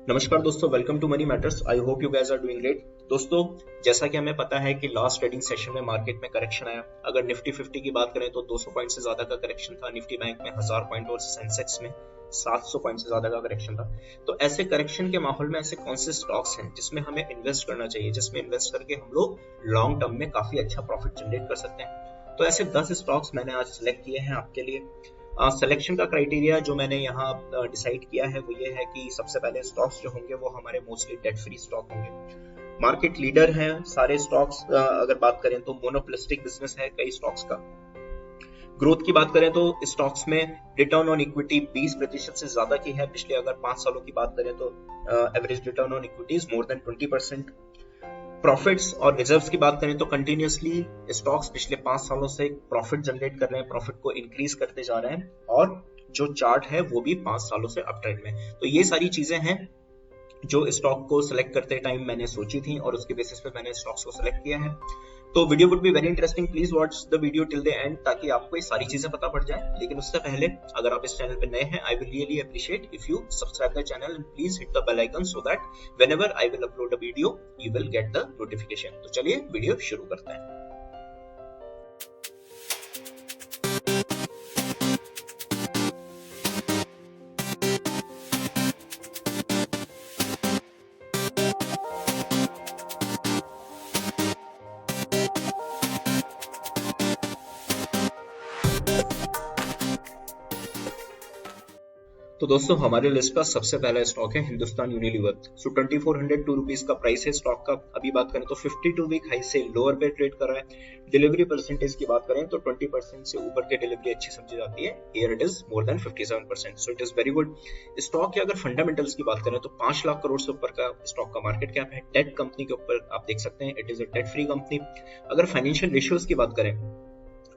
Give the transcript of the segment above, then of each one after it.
नमस्कार दोस्तों, welcome to money matters. I hope you guys are doing great. दोस्तों, जैसा कि हमें पता है कि लास्ट ट्रेडिंग सेशन में मार्केट में करेक्शन आया। अगर निफ्टी 50 की बात करें तो 200 पॉइंट से ज्यादा का करेक्शन था, निफ्टी बैंक में 1000 पॉइंट और सेंसेक्स में 700 पॉइंट से ज्यादा का करेक्शन था। तो ऐसे करेक्शन के माहौल में ऐसे कौन से स्टॉक्स हैं जिसमें हमें इन्वेस्ट करना चाहिए, जिसमें इन्वेस्ट करके हम लोग लॉन्ग टर्म में काफी अच्छा प्रॉफिट जनरेट कर सकते हैं। तो ऐसे 10 स्टॉक्स मैंने आज सिलेक्ट किए हैं आपके लिए। सिलेक्शन का क्राइटेरिया जो मैंने यहाँ डिसाइड किया है वो ये है कि सबसे पहले स्टॉक्स जो होंगे वो हमारे मोस्टली डेट फ्री स्टॉक होंगे। मार्केट लीडर हैं सारे स्टॉक्स। अगर बात करें तो मोनोपोलिस्टिक बिजनेस है कई स्टॉक्स का। ग्रोथ की बात करें तो स्टॉक्स में रिटर्न ऑन इक्विटी 20% से ज्यादा की है पिछले अगर 5 सालों की बात करें तो average return on equity is more than 20%। Profits और रिजर्व्स की बात करें तो कंटिन्यूअसली स्टॉक्स पिछले 5 सालों से प्रॉफिट जनरेट कर रहे हैं, प्रॉफिट को इंक्रीज करते जा रहे हैं और जो चार्ट है वो भी 5 सालों से अप ट्रेंड में। तो ये सारी चीजें हैं जो स्टॉक को सिलेक्ट करते टाइम मैंने सोची थी और उसके बेसिस पे मैंने स्टॉक्स को सिलेक्ट किया है। तो video would be very interesting, please watch the video till the end ताकि आपको ये सारी चीजें पता पड़ जाए। लेकिन उससे पहले अगर आप इस चैनल पे नए हैं, I will really appreciate if you subscribe the channel and please hit the bell icon so that whenever I will upload a video you will get the notification. तो चलिए वीडियो शुरू करते हैं। तो दोस्तों, हमारे लिस्ट का सबसे पहला स्टॉक है हिंदुस्तान यूनिलीवर। सो 2402 रुपीज का प्राइस है स्टॉक का। अभी बात करें तो 52 वीक हाई से लोअर पे ट्रेड कर रहा है। डिलीवरी परसेंटेज की बात करें तो 20% से ऊपर की डिलीवरी अच्छी समझी जाती है। Here it is more then 57%, so it is very good. Stock के अगर फंडामेंटल्स की बात करें तो 5 लाख करोड़ से ऊपर का स्टॉक का मार्केट कैप है। डेट कंपनी के ऊपर आप देख सकते हैं, it is a debt free company. अगर फाइनेंशियल रेशियोज की बात करें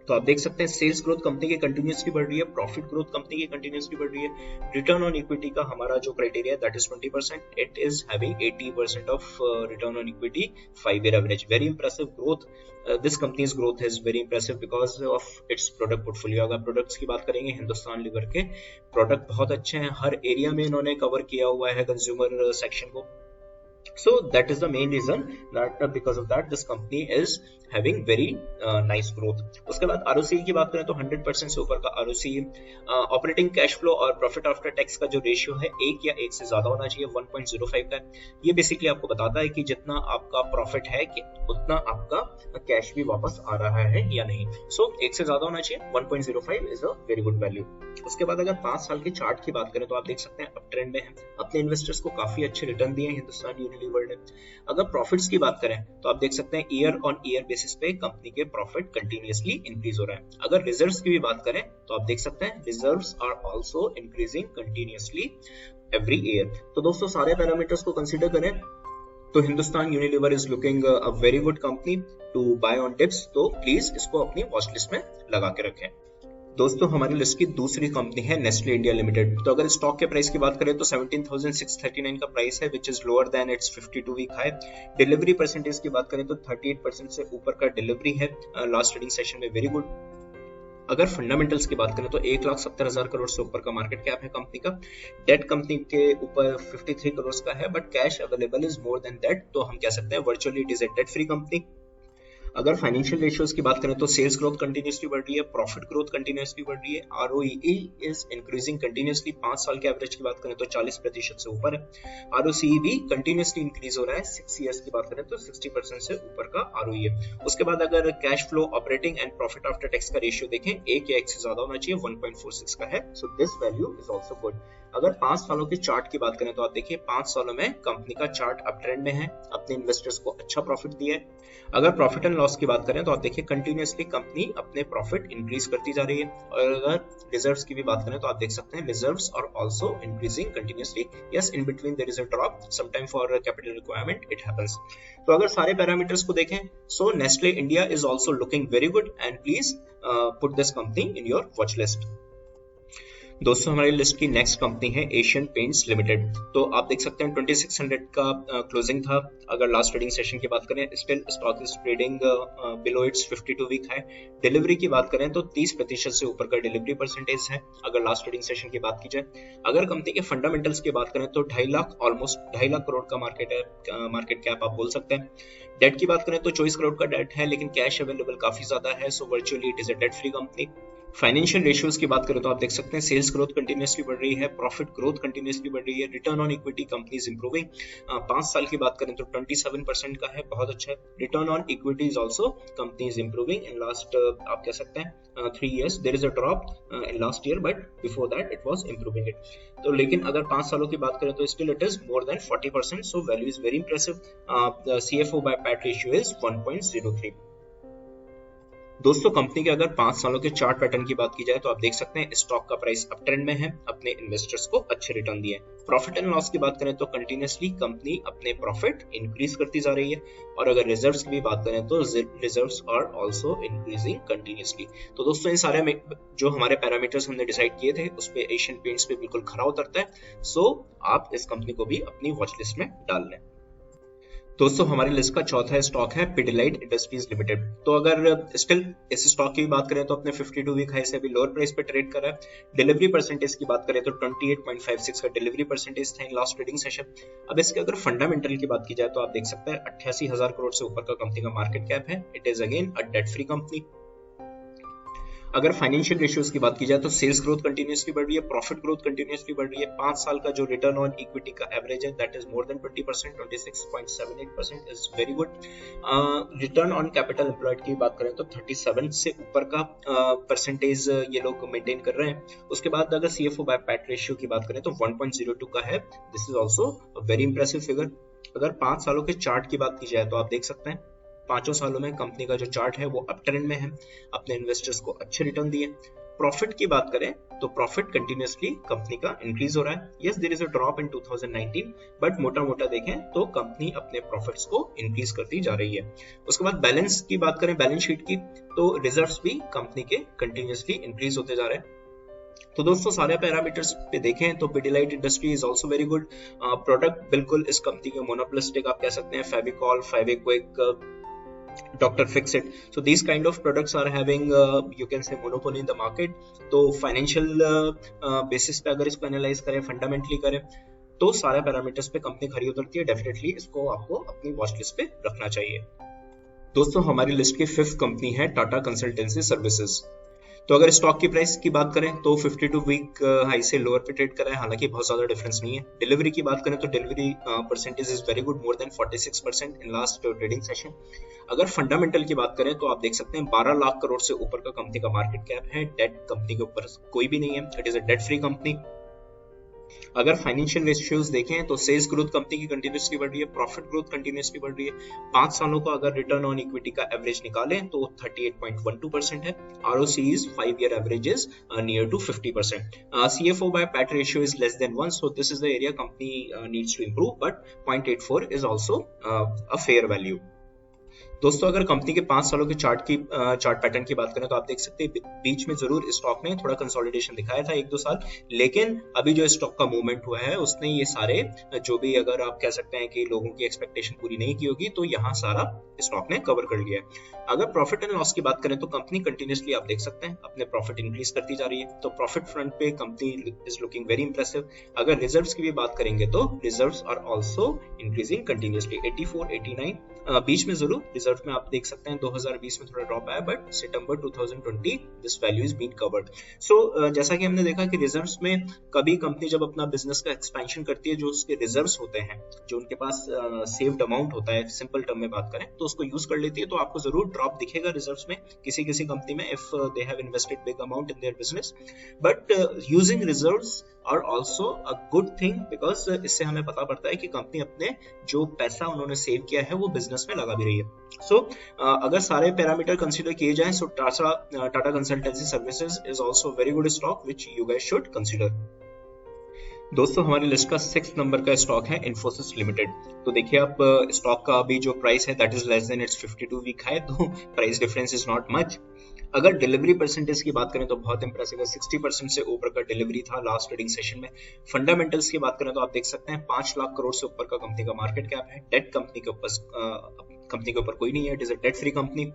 तो आप देख सकते हैं सेल्स ग्रोथ कंपनी की कंटिन्यूसली बढ़ रही है, प्रॉफिट ग्रोथ कंपनी की कंटिन्यूसली बढ़ रही है। रिटर्न ऑन इक्विटी का हमारा जो क्राइटेरिया है that is 20%, it is having 80% of return on equity 5 year average. Very impressive growth. This companies growth is very impressive because of its product portfolio. अगर products की बात करेंगे, हिंदुस्तान लीवर के product बहुत अच्छे हैं, हर एरिया में इन्होंने कवर किया हुआ है कंज्यूमर सेक्शन को। So that is the main reason that because of that this company is having very nice growth. उसके बाद ROCE की बात करें तो 100% से ऊपर का ROCE। ऑपरेटिंग कैश फ्लो और प्रॉफिट आफ्टर टैक्स का जो रेशियो है 1 या 1 से ज्यादा होना चाहिए, 1.05 का। ये बेसिकली आपको बताता है कि जितना आपका प्रॉफिट है कि उतना आपका कैश भी वापस आ रहा है या नहीं। सो 1 से ज्यादा होना चाहिए, 1.05 is a very good value. उसके बाद अगर 5 साल के चार्ट की बात करें तो आप देख सकते हैं अप ट्रेंड में है, अपने इन्वेस्टर्स को काफी अच्छे रिटर्न दिए हैं हिंदुस्तान यूनिलीवर ने। अगर प्रॉफिट्स की बात करें तो आप देख सकते हैं ईयर ऑन ईयर बेसिस पे कंपनी के प्रॉफिट कंटिन्यूअसली इंक्रीज हो रहा है। अगर रिजर्व्स की भी बात करें तो आप देख सकते हैं reserves are also increasing continuously every year. तो दोस्तों, सारे पैरामीटर्स को कंसीडर करें तो Hindustan Unilever is looking a very good company to buy on tips. तो प्लीज इसको अपनी वॉच लिस्ट में लगा के रखें। दोस्तों, हमारी लिस्ट की दूसरी कंपनी है नेस्ले इंडिया लिमिटेड। तो अगर स्टॉक के प्राइस की बात करें तो 17,639 का प्राइस है, which is lower than its 52 week high. Delivery percentage की बात करें तो 38% से ऊपर का डिलीवरी है लास्ट ट्रेडिंग सेशन में, वेरी गुड। अगर फंडामेंटल्स की बात करें तो 1,70,000 करोड़ से ऊपर का मार्केट कैप है कंपनी का। डेट कंपनी के ऊपर 53 करोड़ का है, but cash available is more then that. तो हम कह सकते हैं virtually it is a date free company. अगर फाइनेंशियल रेशियोज की बात करें तो सेल्स ग्रोथ कंटिन्यूसली बढ़ रही है, प्रॉफिट ग्रोथ कंटिन्यूसली बढ़ रही है, ROE इज इंक्रीजिंग कंटिन्यूसली। 5 साल के एवरेज की बात करें तो 40% से ऊपर है। ROCE भी कंटिन्यूसली इंक्रीज हो रहा है। 6 इयर्स की बात करें तो 60% से ऊपर का ROE है। उसके बाद अगर cash flow, operating and profit after tax का रेशियो देखें, 1 या 1 से ज्यादा होना चाहिए, 1.46 का है। So this value is also good. अगर 5 सालों के चार्ट की बात करें तो आप देखिए 5 सालों में कंपनी का चार्ट अप ट्रेंड में है, अपने इन्वेस्टर्स को अच्छा प्रॉफिट दिया है। अगर प्रॉफिट एंड लॉस की बात करें तो आप देखिए कंटिन्यूअसली कंपनी अपने प्रॉफिट इंक्रीज करती जा रही है। और अगर रिजर्व्स की भी बात करें तो आप देख सकते हैं reserves are also increasing continuously. Yes, in between there is a drop some time for capital requirement, it happens. तो अगर सारे पैरामीटर्स को देखें so Nestle India is also looking very good and please put this company in your watch list. दोस्तों हमारी list की next company है Asian paints limited. तो आप देख सकते हैं 2600 का क्लोजिंग था। अगर लास्ट ट्रेडिंग सेशन की बात करें, still stock is trading below its 52 week high. Delivery की बात करें तो 30% से ऊपर का डिलीवरी परसेंटेज है अगर लास्ट ट्रेडिंग सेशन की बात की जाए। अगर कंपनी के फंडामेंटल्स की बात करें तो 2.5 लाख ऑलमोस्ट 2.5 लाख करोड़ का मार्केट कैप आप बोल सकते हैं। डेट की बात करें तो 24 करोड़ का डेट है, लेकिन कैश अवेलेबल काफी ज्यादा है, so virtually it is a debt free company. Financial ratios की बात करें तो आप देख सकते हैं सेल्स ग्रोथ कंटिन्यूसली बढ़ रही है, प्रॉफिट ग्रोथ कंटिन्यूसली बढ़ रही है, return on equity company is improving. 5 साल की बात करें तो 27% का है, बहुत अच्छा है। Return on equity is also company is improving in last आप कह सकते हैं 3 years। There is a drop in last year, but before that it was improving it. तो लेकिन अगर 5 सालों की बात करें तो still it is more than 40%, so value is very impressive. CFO by PAT ratio is 1.03। दोस्तों कंपनी के अगर 5 सालों के चार्ट पैटर्न की बात की जाए तो आप देख सकते हैं स्टॉक का प्राइस अप ट्रेंड में है, अपने इन्वेस्टर्स को अच्छे रिटर्न दिए। प्रॉफिट एंड लॉस की बात करें तो कंटिन्यूसली कंपनी अपने प्रॉफिट इंक्रीज करती जा रही है, और अगर रिजर्व्स की भी बात करें तो reserves are also increasing continuously. तो दोस्तों इन सारे में जो हमारे पैरामीटर्स हमने डिसाइड किए थे उस पे एशियन पेंट्स पे बिल्कुल खरा उतरता है, सो आप इस कंपनी को भी अपनी वॉच लिस्ट में डाल लें। दोस्तों हमारी लिस्ट का चौथा स्टॉक है पिडिलाइट इंडस्ट्रीज लिमिटेड। तो अगर स्टिल इस स्टॉक की बात करें तो अपने 52 वीक हाई से अभी लोअर प्राइस पे ट्रेड कर रहा है। डिलीवरी परसेंटेज की बात करें तो 28.56 का डिलीवरी परसेंटेज था इन लास्ट ट्रेडिंग सेशन। अब इसके अगर फंडामेंटल की बात की जाए तो आप देख सकते हैं 88,000 करोड़ से ऊपर का कंपनी का मार्केट कैप है। It is again a debt free company. अगर फाइनेंशियल रेशियोज की बात की जाए तो सेल्स ग्रोथ कंटिन्यूसली बढ़ रही है, प्रॉफिट ग्रोथ कंटिन्यूसली बढ़ रही है। 5 साल का जो रिटर्न ऑन इक्विटी का एवरेज है that is more than 20%, 26.78% is very good. Return on capital employed की बात करें तो 37 से ऊपर का परसेंटेज ये लोग मेंटेन कर रहे हैं। उसके बाद अगर CFO बाय पैट रेशियो की बात करें तो 1.02 का है। This is also very impressive figure. अगर 5 सालों के चार्ट की बात की जाए तो आप देख सकते हैं 5 सालों में कंपनी का जो चार्ट है वो अप ट्रेंड में है, अपने इन्वेस्टर्स को अच्छे रिटर्न दिए। प्रॉफिट की बात करें तो प्रॉफिट कंटिन्यूसली कंपनी का इंक्रीज हो रहा है। Yes there is a drop in 2019, but मोटा मोटा देखें तो कंपनी अपने प्रॉफिट्स को इंक्रीज करती जा रही है। उसके बाद बैलेंस की बात करें, बैलेंस शीट की, तो रिजर्व्स भी कंपनी के कंटिन्यूसली इंक्रीज होते जा रहे हैं। तो दोस्तों सारे पैरामीटर्स पे देखें तो Pidilite industry is also very good. Product बिल्कुल इस कंपनी के मोनोपोलिस्टिक आप कह सकते हैं, Fevicol, Fevikwik, Dr. Fix-It. So these kind of products are having you can say monopoly in the market. तो फाइनेंशियल बेसिस पे अगर इसको एनालाइज करें, फंडामेंटली करें, तो सारे पैरामीटर्स पे कंपनी खरी उतरती है। डेफिनेटली इसको आपको अपनी वॉच लिस्ट पे रखना चाहिए। दोस्तों हमारी लिस्ट की 5th कंपनी है टाटा कंसल्टेंसी सर्विसेज। तो अगर स्टॉक की प्राइस की बात करें तो 52 वीक हाई से लोअर पे ट्रेड करा है, हालांकि बहुत ज्यादा डिफरेंस नहीं है। डिलीवरी की बात करें तो delivery percentage is very good, more than 46% in last trading session. अगर फंडामेंटल की बात करें तो आप देख सकते हैं 12 लाख करोड़ से ऊपर का कंपनी का मार्केट कैप है। डेट कंपनी के ऊपर कोई भी नहीं है, it is a debt free company. अगर फाइनेंशियल रेशियोज देखें तो सेल्स ग्रोथ कंपनी की कंटिन्यूसली बढ़ रही है, प्रॉफिट ग्रोथ कंटिन्यूसली बढ़ रही है। 5 सालों का अगर रिटर्न ऑन इक्विटी का एवरेज निकालें तो 38.12% है। ROC is 5 year average is near to 50%। CFO by PAT ratio is less than 1, so this is the area company needs to improve, but 0.84 is also a fair value. दोस्तों अगर company के 5 सालों के chart pattern की बात करें तो आप देख सकते हैं बीच में जरूर स्टॉक ने थोड़ा कंसोलिडेशन दिखाया था 1-2 साल, लेकिन अभी जो स्टॉक का मूवमेंट हुआ है उसने ये सारे जो भी अगर आप कह सकते हैं कि लोगों की एक्सपेक्टेशन पूरी नहीं की होगी, तो यहाँ सारा स्टॉक ने कवर कर लिया है। अगर प्रॉफिट एंड लॉस की बात करें तो कंपनी कंटिन्यूसली आप देख सकते हैं अपने प्रॉफिट इंक्रीज करती जा रही है, तो प्रॉफिट फ्रंट पे company is looking very impressive. अगर रिजर्व्स की भी बात करेंगे तो reserves are also increasing continuously, 84, 89 बीच में जरूर रिजर्व में आप देख सकते हैं 2020 में थोड़ा ड्रॉप आया, but September 2020 this value is been covered. So जैसा कि हमने देखा कि रिजर्व्स में कभी कंपनी जब अपना बिजनेस का एक्सपेंशन करती है, जो उसके रिजर्व्स होते हैं, जो उनके पास सेव्ड अमाउंट होता है, सिंपल टर्म में बात करें तो उसको यूज कर लेती है, तो आपको जरूर ड्रॉप दिखेगा रिजर्व्स में किसी किसी कंपनी में if they have invested big amount in their business. But using reserves are also a good thing, because इससे हमें पता पड़ता है कि कंपनी अपने जो पैसा उन्होंने सेव किया है वो बिजनेस में लगा भी रही है। सो अगर सारे पैरामीटर कंसीडर किए जाएं so Tata consultancy services is also very good stock which you guys should consider. दोस्तों हमारी लिस्ट का 6th नंबर का स्टॉक है इन्फोसिस लिमिटेड। तो देखिए आप स्टॉक का अभी जो प्राइस है that is less than its 52 week high, तो price difference is not much. अगर डिलीवरी परसेंटेज की बात करें तो बहुत इंप्रेसिव है, 60% से ऊपर का डिलीवरी था लास्ट ट्रेडिंग सेशन में। फंडामेंटल्स की बात करें तो आप देख सकते हैं 5 लाख करोड़ से ऊपर का कंपनी का मार्केट कैप है। डेट कंपनी के ऊपर कोई नहीं है, it is a debt free company.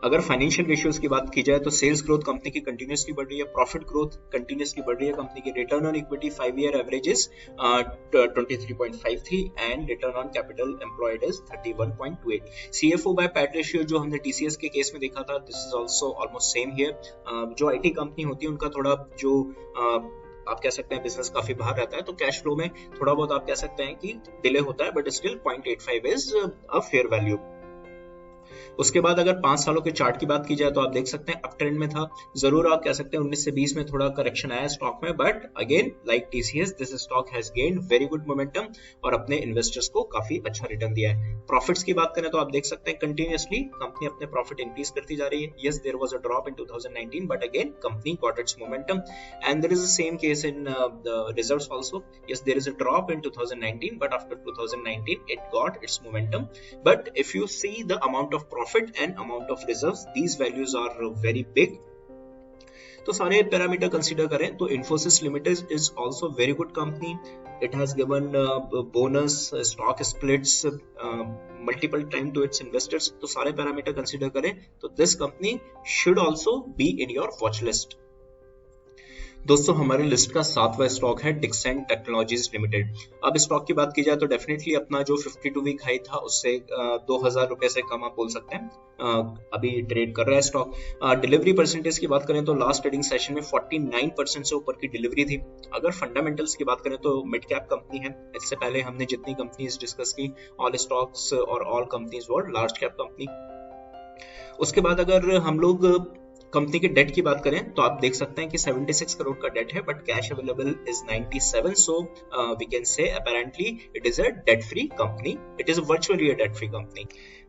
अगर फाइनेंशियल रेशियोज की बात की जाए तो सेल्स ग्रोथ कंपनी की कंटिन्यूसली बढ़ रही है, प्रॉफिट ग्रोथ कंटिन्यूसली बढ़ रही है कंपनी की, return on equity 5-year average is 23.53 and return on capital employed is 31.28। CFO by PAT ratio जो हमने टीसीएस के केस में देखा था, this is also almost same here. जो आईटी कंपनी होती है उनका थोड़ा जो आप कह सकते हैं बिजनेस काफी बाहर रहता है, तो कैश फ्लो में थोड़ा बहुत आप कह सकते हैं कि डिले होता है, but still 0.85 is a fair value. उसके बाद अगर 5 सालों के चार्ट की बात की जाए तो आप देख सकते हैं अप ट्रेंड में था। जरूर आप कह सकते हैं 19 से 20 में थोड़ा करेक्शन आया स्टॉक में, but again like TCS this stock has gained very good momentum और अपने इन्वेस्टर्स को काफी अच्छा रिटर्न दिया है। प्रॉफिट्स की बात करें तो आप देख सकते हैं कंटिन्यूअसली कंपनी अपने प्रॉफिट इंक्रीज करती जा रही है। Yes, there was a drop in 2019, but again company got its momentum and there is the same case in the reserves also. Yes, there is a drop in 2019, but after 2019 it got its momentum. But if you see the amount of profit and amount of reserves, these values are very big. तो सारे parameter consider करें तो Infosys limited is also very good company. It has given bonus, stock splits multiple time to its investors. तो सारे parameter consider करें तो this company should also be in your watch list. दोस्तों हमारे list का 7वां स्टॉक है Dixon technologies limited. अब स्टॉक की बात की जाए तो डेफिनेटली अपना जो 52 वीक हाई था उससे 2000 रुपए से कम आप बोल सकते हैं अभी ट्रेड कर रहा है स्टॉक। डिलीवरी परसेंटेज की बात करें तो लास्ट ट्रेडिंग सेशन में 49% से ऊपर की डिलीवरी थी। अगर फंडामेंटल्स की बात करें तो मिड कैप कंपनी है। इससे पहले हमने जितनी कंपनीज डिस्कस की, ऑल स्टॉक्स और ऑल कंपनीज वर लार्ज कैप कंपनी। उसके बाद अगर हम लोग कंपनी के डेट की बात करें तो आप देख सकते हैं कि 76 करोड़ का डेट है, but cash available is 97, so we can say apparently it is a debt free company, it is virtually a debt free company.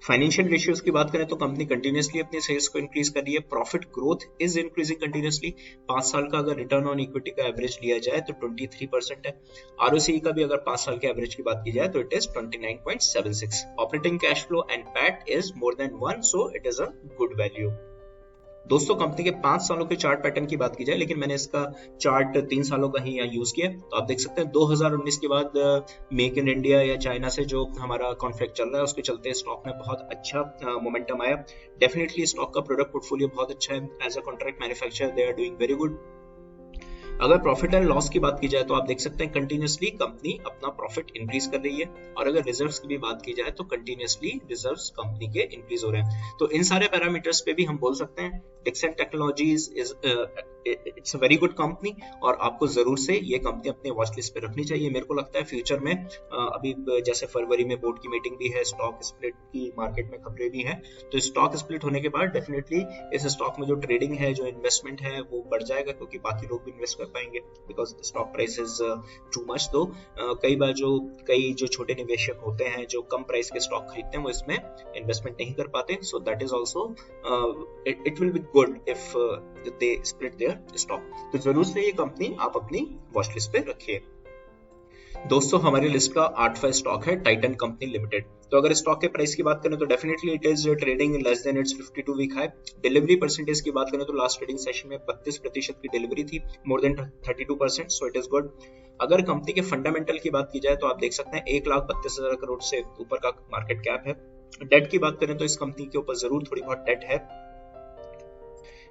Financial ratios की बात करें तो कंपनी कंटिन्यूसली अपने सेल्स को इंक्रीज कर रही है, profit growth is increasing continuously. 5 साल का अगर रिटर्न ऑन इक्विटी का एवरेज लिया जाए तो 23% है। आरओसीई का भी अगर 5 साल के एवरेज की बात की जाए तो it is 29.76। Operating cash flow and PAT is more then 1, so it is a good value. दोस्तों कंपनी के 5 सालों के चार्ट पैटर्न की बात की जाए, लेकिन मैंने इसका चार्ट 3 सालों का ही यहाँ यूज किया, तो आप देख सकते हैं 2019 के बाद मेक इन इंडिया या चाइना से जो हमारा कॉन्फ्लिक्ट चल रहा है उसके चलते स्टॉक में बहुत अच्छा मोमेंटम आया। डेफिनेटली स्टॉक का प्रोडक्ट पोर्टफोलियो बहुत अच्छा है। As a contract manufacturer they are doing very good. अगर प्रॉफिट एंड लॉस की बात की जाए तो आप देख सकते हैं कंटिन्यूसली कंपनी अपना प्रॉफिट इंक्रीज कर रही है, और अगर रिजर्व्स की भी बात की जाए तो कंटिन्यूसली रिजर्व्स कंपनी के इंक्रीज हो रहे हैं। तो इन सारे पैरामीटर्स पे भी हम बोल सकते हैं Dixon technologies is it's a very good company, और आपको जरूर से ये कंपनी अपने वॉच लिस्ट पे रखनी चाहिए। मेरे को लगता है फ्यूचर में अभी जैसे फरवरी में बोर्ड की मीटिंग भी है, स्टॉक स्प्लिट की मार्केट में खबरें भी हैं, तो स्टॉक स्प्लिट होने के बाद डेफिनेटली इस स्टॉक में जो ट्रेडिंग है, जो इन्वेस्टमेंट है वो बढ़ जाएगा, क्योंकि बाकी लोग भी इन्वेस्ट कर पाएंगे, because stock price is too much. तो कई जो छोटे निवेशक होते हैं जो कम प्राइस के स्टॉक खरीदते हैं वो इसमें इन्वेस्टमेंट नहीं कर पाते, so that is also it will be good if they split there stock. तो जरूर से ये कंपनी आप अपनी वॉच लिस्ट पे रखिए। दोस्तों हमारी लिस्ट का 8वां स्टॉक है टाइटन कंपनी लिमिटेड। तो अगर स्टॉक के प्राइस की बात करें तो definitely it is trading less than its 52 week high. Delivery percentage की बात करें तो लास्ट ट्रेडिंग सेशन में 32% की डिलीवरी थी, more than 32%, so it is good. अगर कंपनी के फंडामेंटल की बात की जाए तो आप देख सकते हैं 1,32,000 करोड़ से ऊपर का मार्केट कैप है। डेट की बात करें तो इस कंपनी के ऊपर जरूर थोड़ी बहुत डेट है।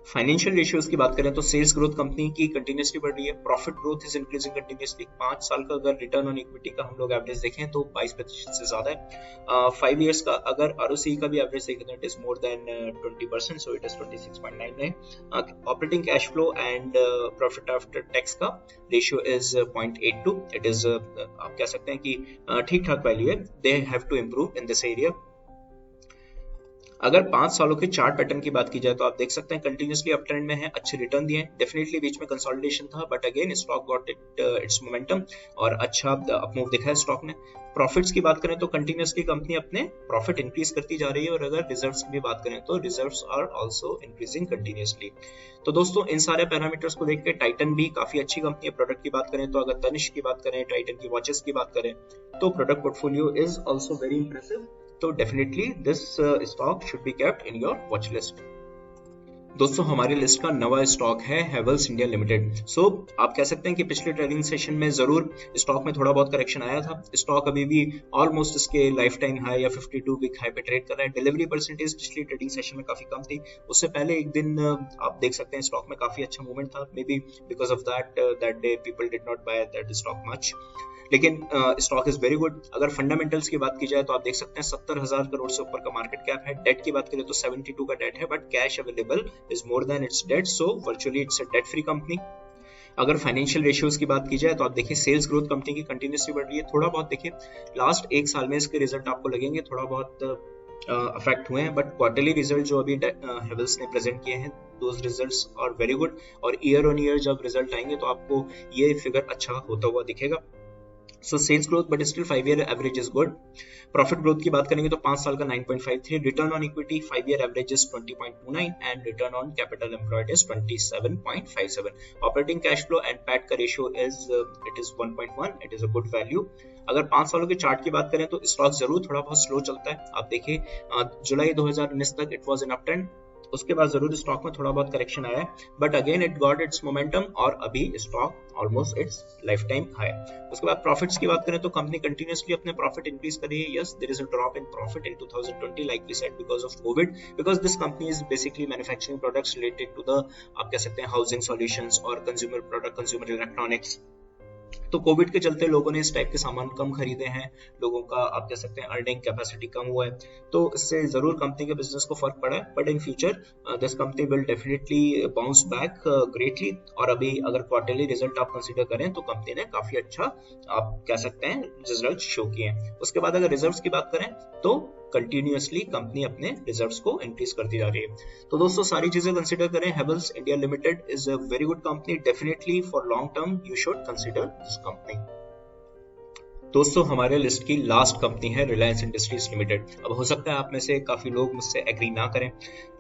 फाइनेंशियल रेशियोज की बात करें तो सेल्स ग्रोथ कंपनी की कंटिन्यूसली बढ़ रही है, profit growth is increasing continuously. 5 साल का अगर रिटर्न ऑन इक्विटी का हम लोग एवरेज देखें तो 22% से ज्यादा है। 5 इयर्स का अगर आरओसीई का भी एवरेज देखें तो it is more than 20%, so it is 26.99। Operating cash flow and profit after tax का रेशियो इज 0.82। इट इज आप कह सकते हैं कि ठीक ठाक वैल्यू है, they have to improve in this area. अगर 5 सालों के चार्ट पैटर्न की बात की जाए तो आप देख सकते हैं कंटिन्यूसली अप ट्रेंड में है, अच्छे रिटर्न दिए। डेफिनेटली बीच में कंसोलिडेशन था, but again stock got its momentum और अच्छा अपमूव दिखा है स्टॉक ने। प्रॉफिट्स की बात करें तो कंटिन्यूसली कंपनी अपने प्रॉफिट इंक्रीज करती जा रही है, और अगर रिजर्व्स की भी बात करें तो reserves are also increasing continuously. तो दोस्तों इन सारे पैरामीटर्स को देख के टाइटन भी काफी अच्छी कंपनी है। प्रोडक्ट की बात करें तो अगर तनिष्क की बात करें, टाइटन की वॉचेस की बात करें तो product portfolio is also very impressive. तो definitely this stock should be kept in your watch list. दोस्तों हमारी लिस्ट का नवा स्टॉक है हेवल्स इंडिया लिमिटेड। आप कह सकते हैं कि पिछले ट्रेडिंग सेशन में जरूर स्टॉक में थोड़ा बहुत करेक्शन आया था। स्टॉक अभी भी ऑलमोस्ट इसके लाइफ टाइम हाई या 52 वीक हाई पे ट्रेड कर रहा है। डिलीवरी परसेंटेज पिछली ट्रेडिंग सेशन में काफी कम थी। उससे पहले एक दिन आप देख सकते हैं स्टॉक में काफी अच्छा मूवमेंट था। May be because of that day people did not by that stock much, लेकिन स्टॉक इज वेरी गुड। अगर फंडामेंटल्स की बात की जाए तो आप देख सकते हैं 70,000 करोड़ से ऊपर का मार्केट कैप है। डेट की बात करें तो 72 का डेट है, but cash available is more than its debt, so virtually it's a debt free company. अगर फाइनेंशियल रेशियोज की बात की जाए तो आप देखिए सेल्स ग्रोथ कंपनी की कंटिन्यूसली बढ़ रही है। थोड़ा बहुत देखिए लास्ट एक साल में इसके रिजल्ट आपको लगेंगे थोड़ा बहुत अफेक्ट हुए हैं, बट क्वार्टरली रिजल्ट जो अभी हेवल्स ने प्रेजेंट किए हैं those results are very good. और ईयर ऑन ईयर जब रिजल्ट आएंगे तो आपको ये फिगर अच्छा होता हुआ दिखेगा। So sales growth but still 5 year average is good. Profit growth की बात करेंगे तो 5 साल का 9.53, return on equity 5 year average is 20.29 and return on capital employed is 27.57। Operating cash flow and PAT का ratio it is 1.1, it is a good value. अगर 5 सालों के चार्ट की बात करें तो स्टॉक जरूर थोड़ा बहुत स्लो चलता है। आप देखिए जुलाई 2019 तक it was an up trend, उसके बाद जरूर स्टॉक में थोड़ा बहुत करेक्शन आया है, but again it got its momentum और अभी stock almost its lifetime high. उसके बाद प्रॉफिट्स की बात करें तो कंपनी कंटिन्यूअसली अपने प्रॉफिट इंक्रीज कर रही है। Yes, there is a drop in profit in 2020 like we said because of Covid, because this company is basically manufacturing products related to the आप कह सकते हैं हाउसिंग सॉल्यूशंस और कंज्यूमर प्रोडक्ट, कंज्यूमर इलेक्ट्रॉनिक्स। तो Covid के चलते लोगों ने इस टाइप के सामान कम खरीदे हैं, लोगों का आप कह सकते हैं अर्निंग कैपेसिटी कम हुआ है, तो इससे जरूर कंपनी के बिजनेस को फर्क पड़ा है। But in future this company will definitely bounce back greatly. और अभी अगर क्वार्टरली रिजल्ट आप कंसीडर करें तो कंपनी ने काफी अच्छा आप कह सकते हैं रिजल्ट शो किए हैं। उसके बाद अगर रिजर्व्स की बात करें तो कंटिन्यूअसली कंपनी अपने रिजर्व्स को इंक्रीज करती जा रही है। तो दोस्तों सारी चीजें कंसीडर करें, Havells India limited is a very good company. Definitely for long term you should consider this company. दोस्तों हमारे लिस्ट की लास्ट कंपनी है रिलायंस इंडस्ट्रीज लिमिटेड। अब हो सकता है आप में से काफी लोग मुझसे एग्री ना करें,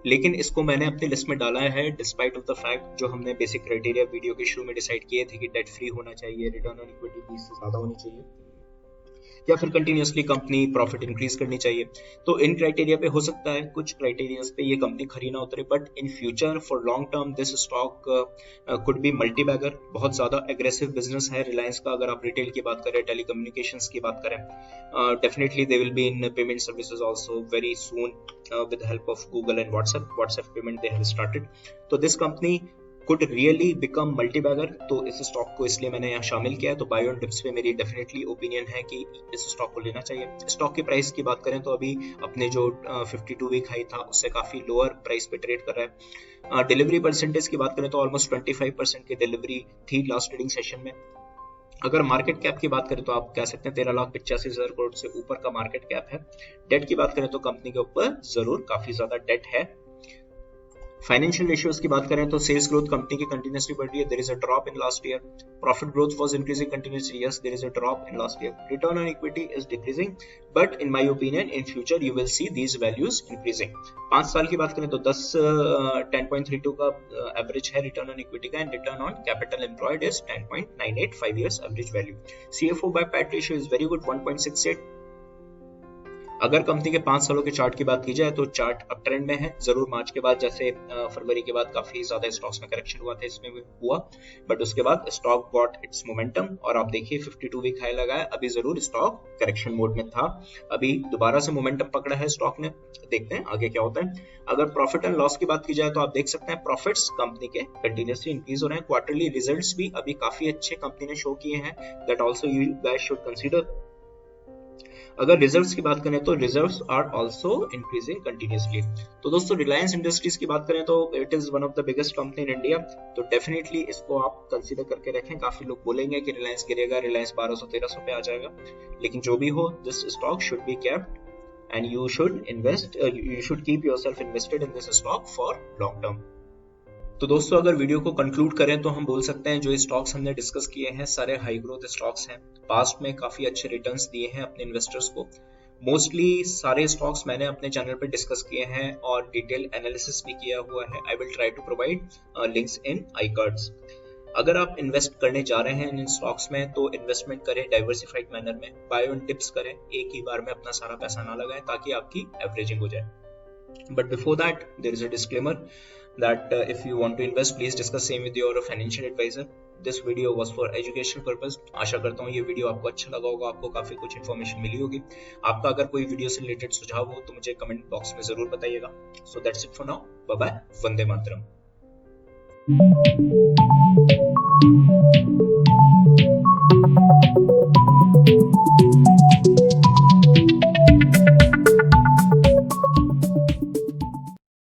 लेकिन इसको मैंने अपनी लिस्ट में डाला है डिस्पाइट ऑफ द फैक्ट जो हमने बेसिक क्राइटेरिया वीडियो के शुरू में डिसाइड किए थे कि डेट फ्री होना चाहिए, रिटर्न ऑन इक्विटी 20 से ज्यादा होनी चाहिए, या फिर कंटिन्यूअसली कंपनी प्रॉफिट इंक्रीज करनी चाहिए। तो इन क्राइटेरिया पे हो सकता है कुछ क्राइटेरियाज पे ये कंपनी खरी ना उतरे, but in future for long term this stock could be multibagger. बहुत ज्यादा एग्रेसिव बिजनेस है रिलायंस का। अगर आप रिटेल की बात करें, टेलीकम्युनिकेशंस की बात करें, definitely they will be in payment services also very soon with the help of Google and WhatsApp payment they have started. तो this company could really become multi-bagger। तो इस स्टॉक को इसलिए मैंने यहाँ शामिल किया है। तो बाय ऑन डिप्स पे मेरी डेफिनेटली ओपिनियन है कि इस स्टॉक को लेना चाहिए। स्टॉक की प्राइस की बात करें तो अभी अपने जो 52 वीक हाई था उससे काफी लोअर प्राइस पे ट्रेड कर रहा है। डिलीवरी परसेंटेज की बात करें तो ऑलमोस्ट 25% की डिलीवरी थी लास्ट ट्रेडिंग सेशन में। अगर मार्केट कैप की बात करें तो आप कह सकते हैं 13,85,000 करोड़ से ऊपर का मार्केट कैप है। डेट की बात करें तो कंपनी के ऊपर जरूर काफी ज्यादा डेट है। फाइनेंशियल रेशियोज की बात करें तो सेल्स ग्रोथ कंपनी की कंटिन्यूसली बढ़ रही है, there is a drop in last year. Profit growth was increasing continuously, yes there is a drop in last year. Return on equity is decreasing, but in my opinion in future you will see these values increasing. 5 साल की बात करें तो 10.32 का average है return on equity का, and return on capital employed is 10.98, 5 years average value. CFO by PAT ratio is very good 1.68। अगर company के 5 सालों के चार्ट की बात की जाए तो चार्ट अप ट्रेंड में है। जरूर मार्च के बाद जैसे फरवरी के बाद काफी ज्यादा स्टॉक्स में करेक्शन हुआ था, इसमें भी हुआ, बट उसके बाद स्टॉक गॉट इट्स मोमेंटम और आप देखिए 52 वीक हाई लगा है। अभी जरूर स्टॉक करेक्शन मोड में था, अभी दोबारा से मोमेंटम पकड़ा है स्टॉक ने, देखते हैं आगे क्या होता है। अगर प्रॉफिट एंड लॉस की बात की जाए तो आप देख सकते हैं प्रॉफिट्स कंपनी के कंटिन्यूसली इंक्रीज हो रहे हैं। क्वार्टरली रिजल्ट्स भी अभी काफी अच्छे कंपनी ने शो किए हैं, that also you guys should consider. अगर रिजर्व्स की बात करें तो reserves are also increasing continuously. तो दोस्तों रिलायंस इंडस्ट्रीज की बात करें तो it is one of the biggest company in India, तो डेफिनेटली इसको आप कंसीडर करके रखें। काफी लोग बोलेंगे कि रिलायंस गिरेगा, रिलायंस 1200-1300 पे आ जाएगा, लेकिन जो भी हो this stock should be kept and you should invest, you should keep yourself invested in this stock for long term. तो दोस्तों अगर वीडियो को कंक्लूड करें तो हम बोल सकते हैं जो स्टॉक्स हमने डिस्कस किए हैं सारे हाई ग्रोथ स्टॉक्स हैं, पास्ट में काफी अच्छे रिटर्न्स दिए हैं अपने इन्वेस्टर्स को। मोस्टली सारे स्टॉक्स मैंने अपने चैनल पे डिस्कस किए हैं और डिटेल एनालिसिस भी किया हुआ है। I will try to provide links in I cards. अगर आप इन्वेस्ट करने जा रहे हैं इन स्टॉक्स में तो इन्वेस्टमेंट करें डाइवर्सिफाइड मैनर में, बाय ऑन टिप्स करें, एक ही बार में अपना सारा पैसा ना लगाएं ताकि आपकी एवरेजिंग हो जाए। But before that, there is a disclaimer. that if you want to invest, please discuss same with your financial advisor. This video was for educational purpose. आशा करता हूँ ये वीडियो आपको अच्छा लगा होगा, आपको काफी कुछ इन्फॉर्मेशन मिली होगी। आपका अगर कोई वीडियो से रिलेटेड सुझाव हो तो मुझे कमेंट बॉक्स में जरूर बताइएगा। So that's it for now, bye bye, Vande Mataram.